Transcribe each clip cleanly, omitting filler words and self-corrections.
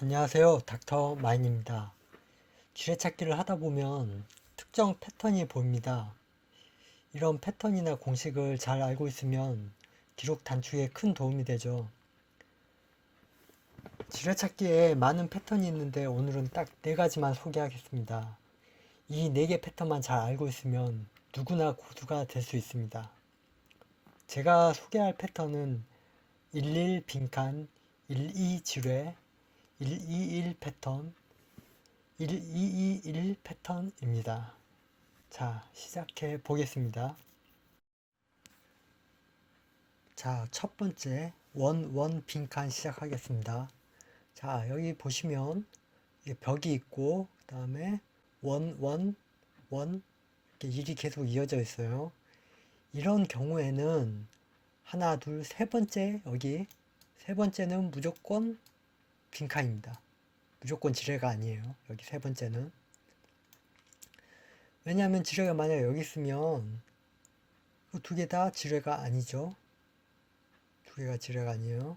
안녕하세요. 닥터 마인입니다. 지뢰찾기를 하다 보면 특정 패턴이 보입니다. 이런 패턴이나 공식을 잘 알고 있으면 기록 단축에 큰 도움이 되죠. 지뢰찾기에 많은 패턴이 있는데 오늘은 딱 4가지만 소개하겠습니다. 이 4개 패턴만 잘 알고 있으면 누구나 고수가 될 수 있습니다. 제가 소개할 패턴은 11 빈칸, 12 지뢰, 121 패턴, 1221 패턴입니다. 자, 시작해 보겠습니다. 자, 첫 번째 원 빈칸 시작하겠습니다. 자, 여기 보시면 벽이 있고 그 다음에 원 이렇게 일이 계속 이어져 있어요. 이런 경우에는 하나, 둘, 세 번째 여기 세 번째는 무조건 빈칸입니다. 무조건 지뢰가 아니에요. 여기 세 번째는. 왜냐하면 지뢰가 만약 여기 있으면 그 두 개 다 지뢰가 아니죠. 두 개가 지뢰가 아니에요.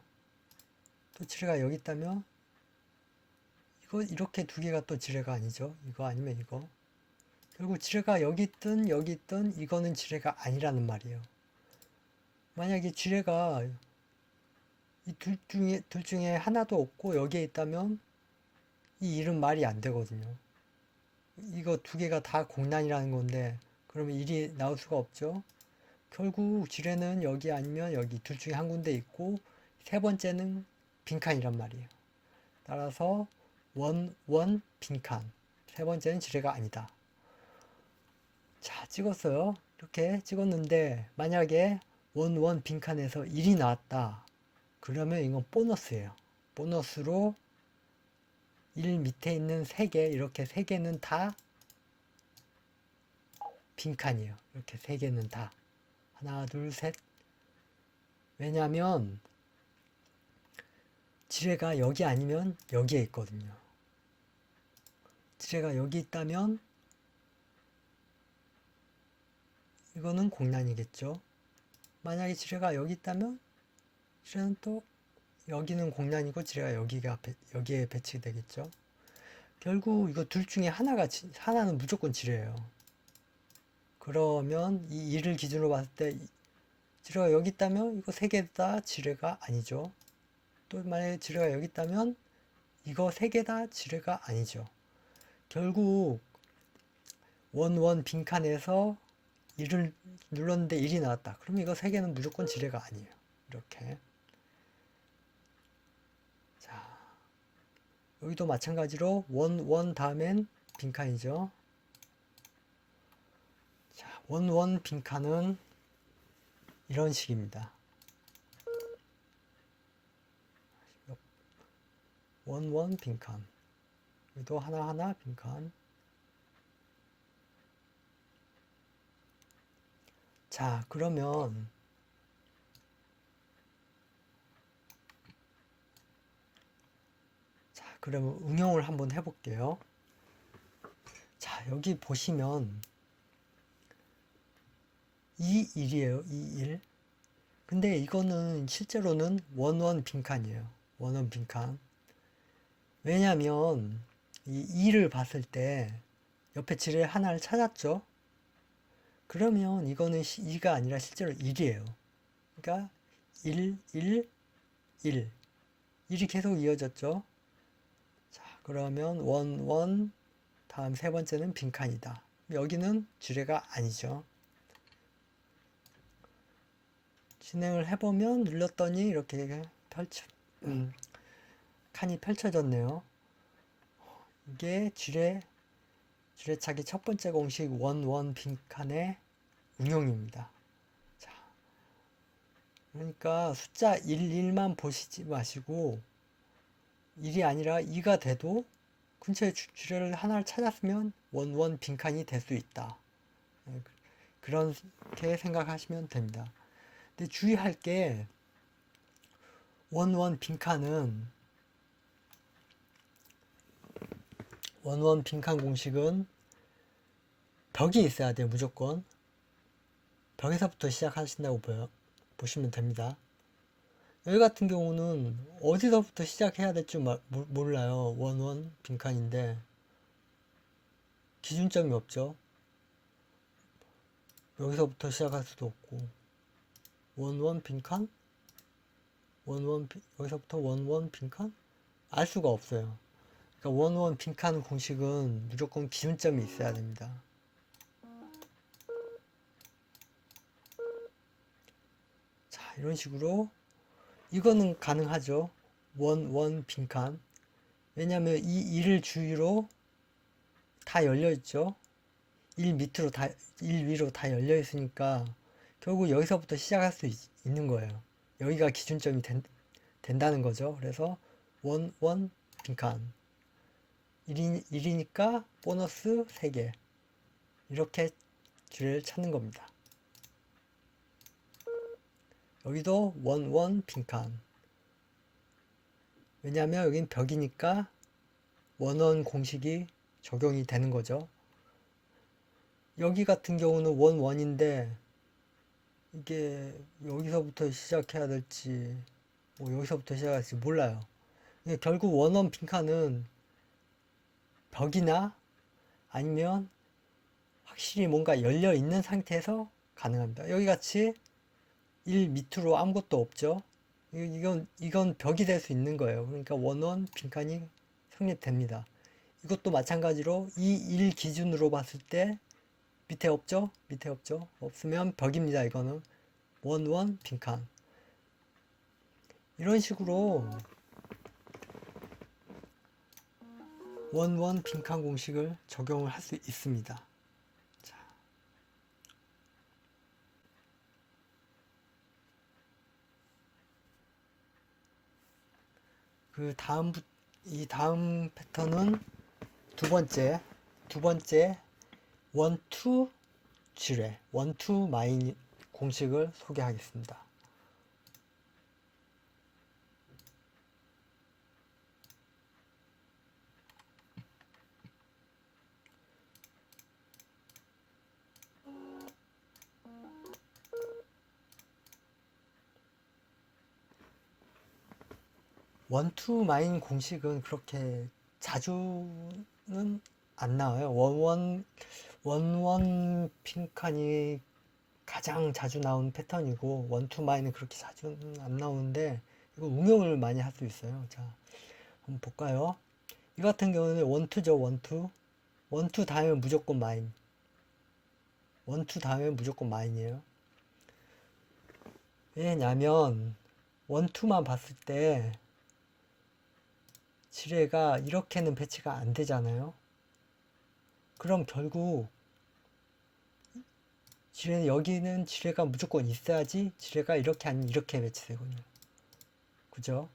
또 지뢰가 여기 있다면 이거 이렇게 두 개가 또 지뢰가 아니죠. 이거 아니면 이거. 결국 지뢰가 여기 있든 이거는 지뢰가 아니라는 말이에요. 만약에 지뢰가 이 둘 중에 하나도 없고 여기에 있다면 이 일은 말이 안 되거든요. 이거 두 개가 다 공란이라는 건데 그러면 일이 나올 수가 없죠. 결국 지뢰는 여기 아니면 여기 둘 중에 한 군데 있고 세 번째는 빈칸이란 말이에요. 따라서 원 빈칸. 세 번째는 지뢰가 아니다. 자, 찍었어요. 이렇게 찍었는데 만약에 원 빈칸에서 1이 나왔다. 그러면 이건 보너스예요. 보너스로 1 밑에 있는 3개, 이렇게 3개는 다 빈칸이에요. 이렇게 3개는 다. 하나, 둘, 셋. 왜냐면 지뢰가 여기 아니면 여기에 있거든요. 지뢰가 여기 있다면 이거는 공란이겠죠. 만약에 지뢰가 여기 있다면 지뢰는 또 여기는 공란이고 지뢰가 여기에 배치되겠죠. 결국 이거 둘 중에 하나는 무조건 지뢰예요. 그러면 이 일을 기준으로 봤을 때 지뢰가 여기 있다면 이거 세 개 다 지뢰가 아니죠. 또 만약에 지뢰가 여기 있다면 이거 세 개 다 지뢰가 아니죠. 결국 원 빈칸에서 1을 눌렀는데 1이 나왔다. 그러면 이거 세 개는 무조건 지뢰가 아니에요. 이렇게. 자, 여기도 마찬가지로 원 다음엔 빈칸이죠. 자, 원 빈칸은 이런 식입니다. 원 빈칸. 여기도 하나하나 빈칸. 자, 그러면 응용을 한번 해볼게요. 자, 여기 보시면 이 일이에요. 이 일. 근데 이거는 실제로는 원 빈칸이에요. 원 빈칸. 왜냐면 이 2를 봤을 때 옆에 지뢰 하나를 찾았죠. 그러면 이거는 2가 아니라 실제로 1이에요. 그러니까 1, 1, 1. 1이 계속 이어졌죠. 자, 그러면 원, 다음 세 번째는 빈칸이다. 여기는 지뢰가 아니죠. 진행을 해보면 눌렀더니 이렇게 칸이 펼쳐졌네요. 이게 지뢰차기 첫 번째 공식 원 빈칸의 응용입니다. 자, 그러니까 숫자 11만 보시지 마시고 1이 아니라 2가 돼도 근처에 지뢰를 하나를 찾았으면 원 빈칸이 될 수 있다. 그렇게 생각하시면 됩니다. 근데 주의할 게 원 빈칸 공식은 벽이 있어야 돼요. 무조건 벽에서부터 시작하신다고 보시면 됩니다. 여기 같은 경우는 어디서부터 시작해야 될 줄 몰라요. 원원 빈칸인데 기준점이 없죠. 여기서부터 시작할 수도 없고 원원 빈칸? 여기서부터 원원 빈칸? 알 수가 없어요. 그러니까 원원 빈칸 공식은 무조건 기준점이 있어야 됩니다. 자, 이런 식으로 이거는 가능하죠. 원 빈칸. 왜냐면 이 1을 주위로 다 열려 있죠. 1 위로 다 열려 있으니까 결국 여기서부터 시작할 수 있는 거예요. 여기가 기준점이 된다는 거죠. 그래서 원 빈칸. 1이니까 보너스 3개. 이렇게 지뢰를 찾는 겁니다. 여기도 원 빈칸. 왜냐면 여긴 벽이니까 원원 공식이 적용이 되는 거죠. 여기 같은 경우는 원인데 이게 여기서부터 시작해야 될지 뭐 여기서부터 시작할지 몰라요. 결국 원원 빈칸은 벽이나 아니면 확실히 뭔가 열려 있는 상태에서 가능합니다. 여기 같이 1 밑으로 아무것도 없죠. 이건 벽이 될 수 있는 거예요. 그러니까 원원 빈칸이 성립됩니다. 이것도 마찬가지로 이 1 기준으로 봤을 때 밑에 없죠? 밑에 없죠? 없으면 벽입니다. 이거는 원 빈칸. 이런 식으로 원 빈칸 공식을 적용을 할 수 있습니다. 자. 이 다음 패턴은 두 번째 원투 지뢰, 원투 마인 공식을 소개하겠습니다. 원투 마인 공식은 그렇게 자주는 안 나와요. 원원 빈칸이 가장 자주 나오는 패턴이고 원투 마인은 그렇게 자주는 안 나오는데 이거 응용을 많이 할 수 있어요. 자, 한번 볼까요? 이 같은 경우는 원투죠. 원투 다음에 무조건 마인. 원투 다음에 무조건 마인이에요. 왜냐면 원투만 봤을 때 지뢰가 이렇게는 배치가 안 되잖아요. 그럼 결국 여기는 지뢰가 무조건 있어야지 지뢰가 이렇게 아니면 이렇게 배치되거든요. 그죠?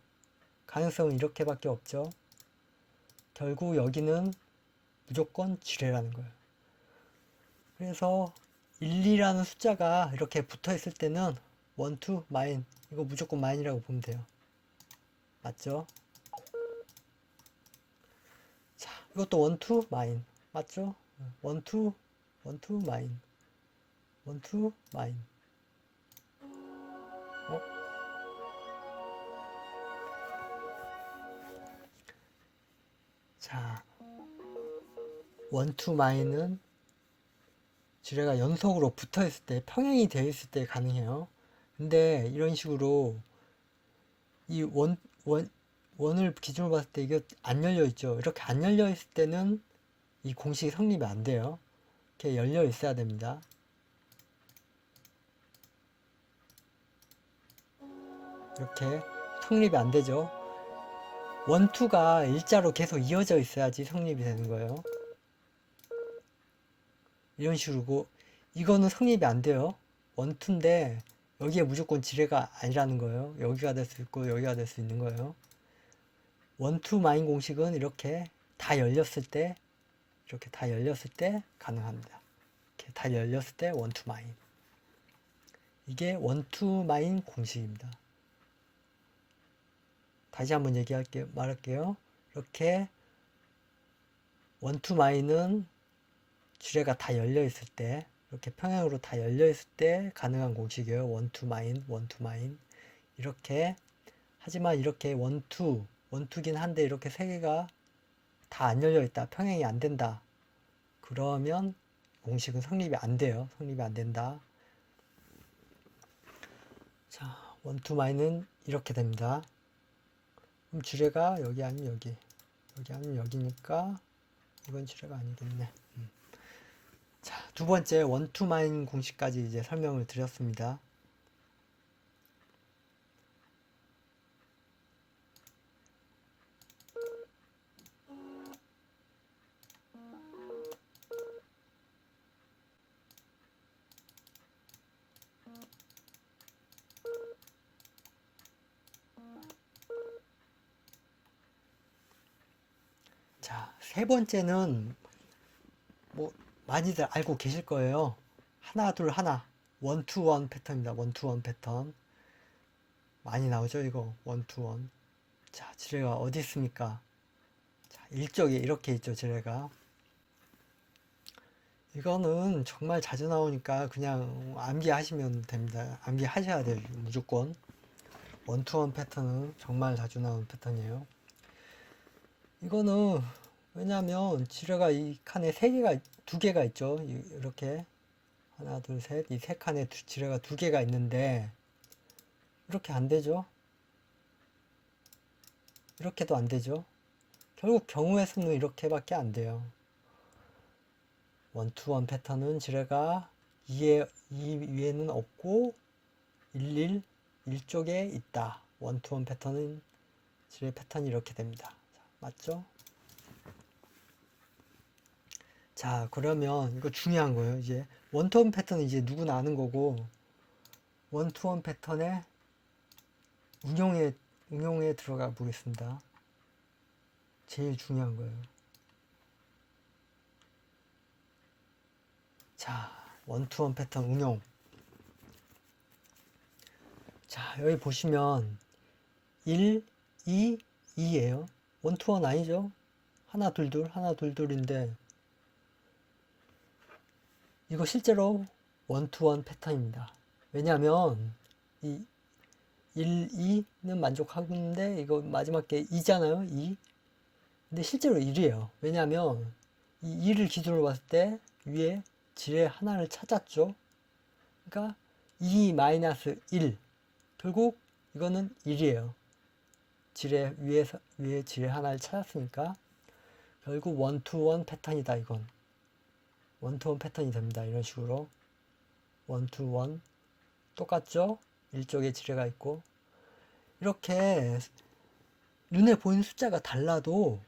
가능성은 이렇게밖에 없죠. 결국 여기는 무조건 지뢰라는 거예요. 그래서 1, 2라는 숫자가 이렇게 붙어 있을 때는 원투 마인, 이거 무조건 마인이라고 보면 돼요. 맞죠? 자, 이것도 원투 마인 맞죠? 원투 마인, 원투 마인. 자, 원투 마인은 지뢰가 연속으로 붙어 있을 때, 평행이 되어 있을 때 가능해요. 근데 이런 식으로 이 원을 기준으로 봤을 때 이게 안 열려 있죠. 이렇게 안 열려 있을 때는 이 공식이 성립이 안 돼요. 이렇게 열려 있어야 됩니다. 이렇게 성립이 안 되죠. 원투가 일자로 계속 이어져 있어야지 성립이 되는 거예요. 이런 식으로 이거는 성립이 안 돼요. 원투인데 여기에 무조건 지뢰가 아니라는 거예요. 여기가 될 수 있고 여기가 될 수 있는 거예요. 원투 마인 공식은 이렇게 다 열렸을 때 가능합니다. 이렇게 다 열렸을 때 원투 마인. 이게 원투 마인 공식입니다. 다시 한번 말할게요. 이렇게 원투 마인은 지뢰가 다 열려 있을 때, 이렇게 평행으로 다 열려 있을 때 가능한 공식이에요. 원투 마인. 이렇게 하지만 이렇게 원투긴 한데 이렇게 세 개가 다 안 열려 있다. 평행이 안 된다. 그러면 공식은 성립이 안 돼요. 성립이 안 된다. 자, 원투 마이는 이렇게 됩니다. 그럼 지뢰가 여기 아니면 여기. 여기 아니면 여기니까 이건 지뢰가 아니겠네. 자, 두 번째 원투 마인 공식까지 이제 설명을 드렸습니다. 자, 세 번째는 뭐 많이들 알고 계실 거예요. 하나 둘 하나 원투원 패턴입니다. 원투원 패턴 많이 나오죠 이거 원투원. 자, 지뢰가 어디 있습니까? 자, 일적에 이렇게 있죠 지뢰가. 이거는 정말 자주 나오니까 그냥 암기하시면 됩니다. 암기하셔야 돼요 무조건. 원투원 패턴은 정말 자주 나오는 패턴이에요. 이거는 왜냐면 지뢰가 이 칸에 두 개가 있죠. 이렇게 하나 둘 셋 이 세 칸에 지뢰가 두 개가 있는데 이렇게 안 되죠. 이렇게도 안 되죠. 결국 경우의 수는 이렇게밖에 안 돼요. 원투원 패턴은 지뢰가 2 위에는 없고 1쪽에 있다. 원투원 패턴은 지뢰 패턴이 이렇게 됩니다. 자, 맞죠? 자, 그러면 이거 중요한 거예요. 이제 원투원 패턴은 이제 누구나 아는 거고 원투원 패턴의 응용에 들어가 보겠습니다. 제일 중요한 거예요. 자, 원투원 패턴 응용. 자, 여기 보시면 1, 2, 2예요. 원투원 아니죠? 하나, 둘, 둘, 하나, 둘, 둘인데 이거 실제로 원투원 패턴입니다. 왜냐하면 이 1, 2는 만족하는데 이거 마지막 게 2잖아요. 2. 근데 실제로 1이에요. 왜냐하면 이 2를 기준으로 봤을 때 위에 지뢰 하나를 찾았죠. 그러니까 2-1 결국 이거는 1이에요. 지뢰 위에 지뢰 하나를 찾았으니까 결국 원투원 패턴이다. 이건 원투원 패턴이 됩니다. 이런 식으로 원투원 똑같죠? 일쪽에 지뢰가 있고 이렇게 눈에 보이는 숫자가 달라도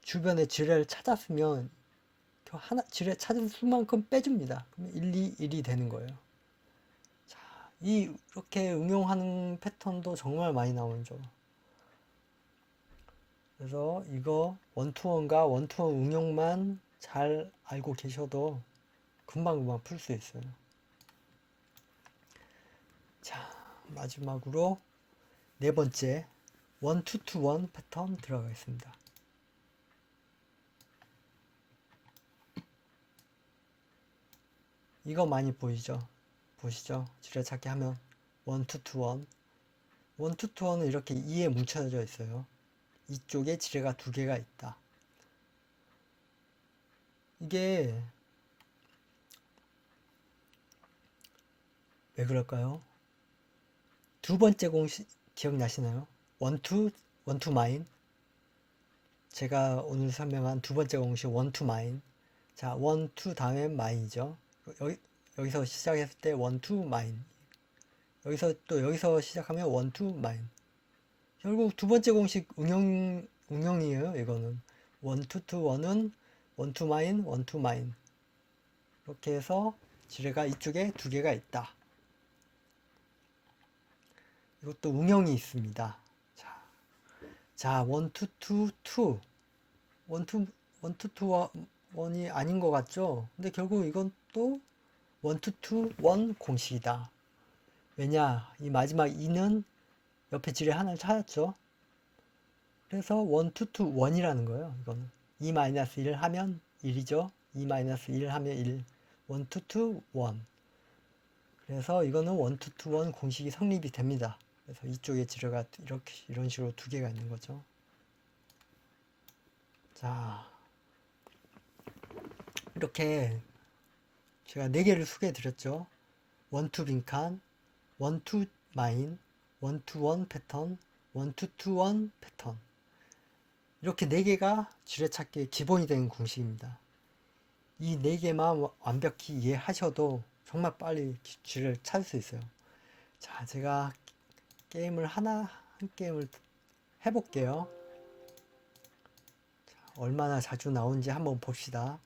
주변에 지뢰를 찾았으면 지뢰 찾은 수만큼 빼줍니다. 그러면 1, 2, 1이 되는 거예요. 자, 이렇게 응용하는 패턴도 정말 많이 나오죠. 그래서 이거 원투원과 원투원 응용만 잘 알고 계셔도 금방금방 풀 수 있어요. 자, 마지막으로 네 번째 원투투원 패턴 들어가겠습니다. 이거 많이 보시죠? 지뢰찾기 하면 원투투원. 원투투원은 이렇게 2에 뭉쳐져 있어요. 이쪽에 지뢰가 두 개가 있다. 이게 왜 그럴까요? 두 번째 공식 기억나시나요? 원투 마인. 제가 오늘 설명한 두 번째 공식 원투 마인. 자, 원투 다음에 마인이죠. 여기서 시작했을 때 원투 마인. 여기서 시작하면 원투 마인. 결국 두 번째 공식 응용이에요. 이거는 원투투원은 원투 마인. 이렇게 해서 지뢰가 이쪽에 두 개가 있다. 이것도 응용이 있습니다. 자, 원투투원이 아닌 것 같죠? 근데 결국 이건 또 원투투원 공식이다. 왜냐? 이 마지막 2는 옆에 지뢰 하나를 찾았죠? 그래서 원투투원이라는 거예요. 이거는 2-1 하면 1이죠? 2-1 하면 1. 원투투원. 그래서 이거는 원투투원 공식이 성립이 됩니다. 그래서 이쪽에 지뢰가 이렇게 이런 식으로 두 개가 있는 거죠. 자, 이렇게 제가 네 개를 소개해 드렸죠. 원투 빈칸, 원투 마인, 원투원 패턴, 원투투원 패턴. 이렇게 네 개가 지뢰찾기의 기본이 되는 공식입니다. 이 네 개만 완벽히 이해하셔도 정말 빨리 지뢰를 찾을 수 있어요. 자, 제가 한 게임을 해볼게요. 자, 얼마나 자주 나오는지 한번 봅시다.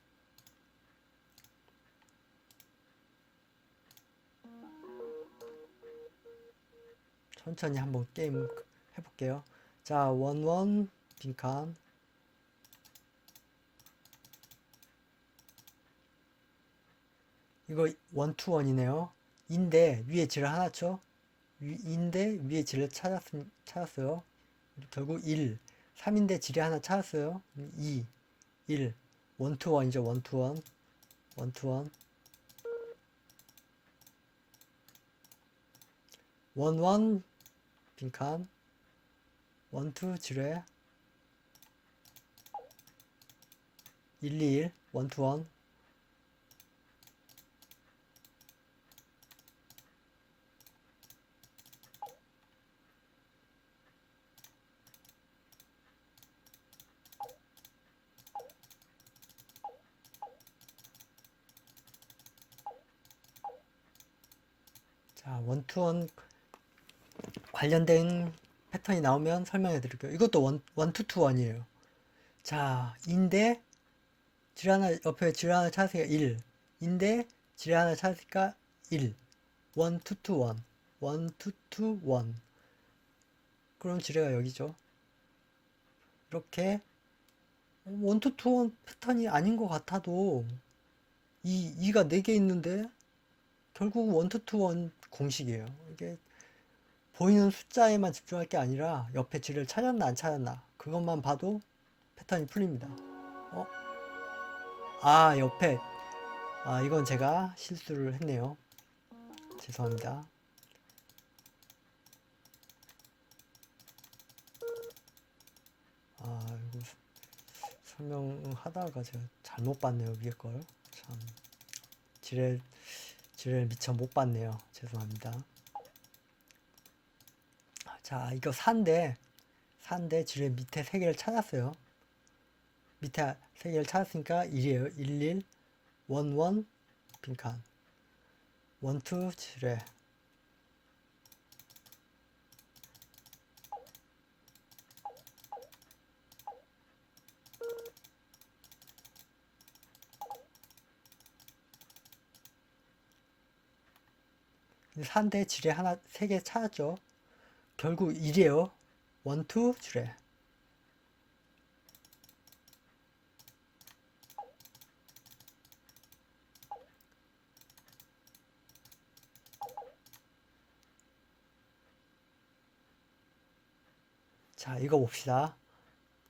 천천히 한번 게임 해볼게요. 자, 원원 빈칸. 이거 원투원이네요. 인데 위에 지뢰 하나 쳐. 인데 위에 지뢰 찾았어요. 결국 1. 3인데 지뢰 하나 찾았어요. 2. 1. 원투원이죠. 원투원. 원투원. 원원 빈칸. 원투 지뢰. 121. 원투원. 자, 원투원 관련된 패턴이 나오면 설명해 드릴게요. 이것도 원투투원이에요. 자, 인데 지뢰 하나 옆에 지뢰 하나 찾으니까 1. 인데 지뢰 하나 찾으니까 1. 원투투원. 원투투원. 그럼 지뢰가 여기죠. 이렇게 원투투원 패턴이 아닌 것 같아도 2가 4개 있는데 결국 원투투원 공식이에요. 이게 보이는 숫자에만 집중할 게 아니라 옆에 지뢰를 찾았나 안 찾았나 그것만 봐도 패턴이 풀립니다. 옆에 이건 제가 실수를 했네요. 죄송합니다. 이거 설명하다가 제가 잘못 봤네요. 위에 걸. 참 지뢰를 미처 못 봤네요. 죄송합니다. 자, 이거 산데 지뢰 밑에 3개를 찾았어요. 밑에 3개를 찾았으니까 1이에요. 11, 11 빈칸. 12 지뢰. 산데 지뢰 3개 찾았죠. 결국 1이에요. 12 지뢰. 자, 이거 봅시다.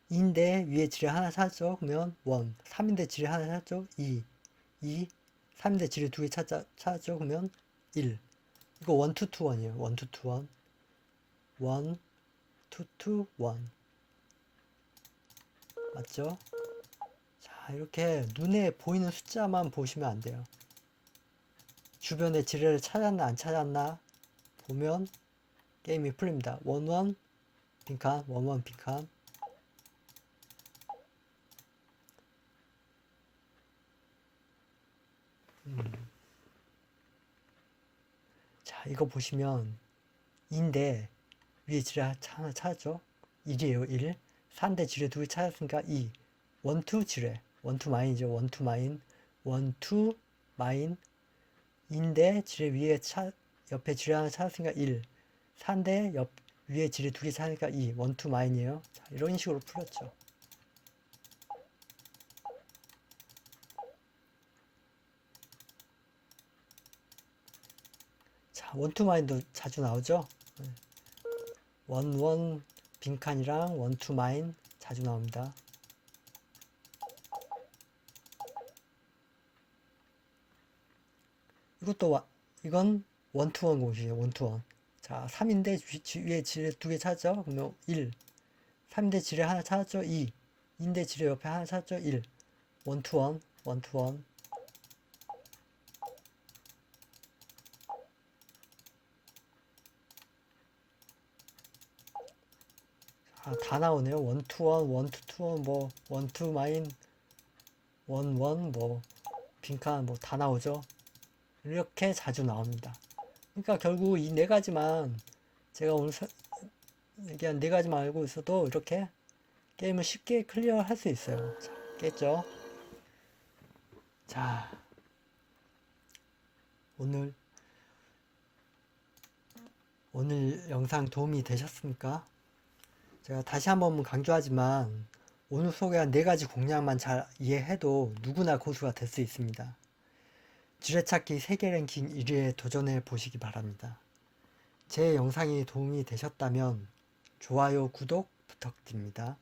2인데 위에 지뢰 하나 찾았죠? 그러면 1. 3인데 지뢰 하나 찾았죠? 2. 2. 3인데 지뢰 2개 찾았죠? 그러면 1. 이거 1, 2, 2, 1이에요. 1, 2, 2, 1. 1, 2, 2, 1. 맞죠? 자, 이렇게 눈에 보이는 숫자만 보시면 안 돼요. 주변에 지뢰를 찾았나 안 찾았나 보면 게임이 풀립니다. 1, 1 빈칸, 1, 1 빈칸. 자, 이거 보시면 2인데 위에 지뢰 하나 찾았죠? 1이에요. 1. 4인데 지뢰 2개 찾았으니까 2. 1, 2 지뢰. 1, 2 마인이죠. 1, 2 마인. 1, 2 마인. 2인데 지뢰 옆에 지뢰 하나 찾았으니까 1. 4인데 위에 지뢰 2개 찾으니까 2. 1, 2 마인이에요. 자, 이런 식으로 풀렸죠. 자, 1, 2 마인도 자주 나오죠? 1, 1 빈칸이랑 1, 2 마인 자주 나옵니다. 이건 1, 2, 1 공식이에요. 1, 2, 1. 자, 3인데 위에 지뢰 두 개 찾았죠? 그러면 1. 3인데 지뢰 하나 찾았죠? 2. 2인데 지뢰 옆에 하나 찾았죠? 1. 원투원, 원투원. 아, 다 나오네요. 원투원, 원투투원, 뭐, 원투 마인, 원원, 뭐, 빈칸, 뭐, 다 나오죠? 이렇게 자주 나옵니다. 그러니까 결국 이 네 가지만 제가 오늘 얘기한 네 가지만 알고 있어도 이렇게 게임을 쉽게 클리어 할 수 있어요. 자, 깼죠? 자, 오늘 영상 도움이 되셨습니까? 제가 다시 한번 강조하지만 오늘 소개한 네 가지 공략만 잘 이해해도 누구나 고수가 될 수 있습니다. 지뢰찾기 세계 랭킹 1위에 도전해 보시기 바랍니다. 제 영상이 도움이 되셨다면 좋아요, 구독 부탁드립니다.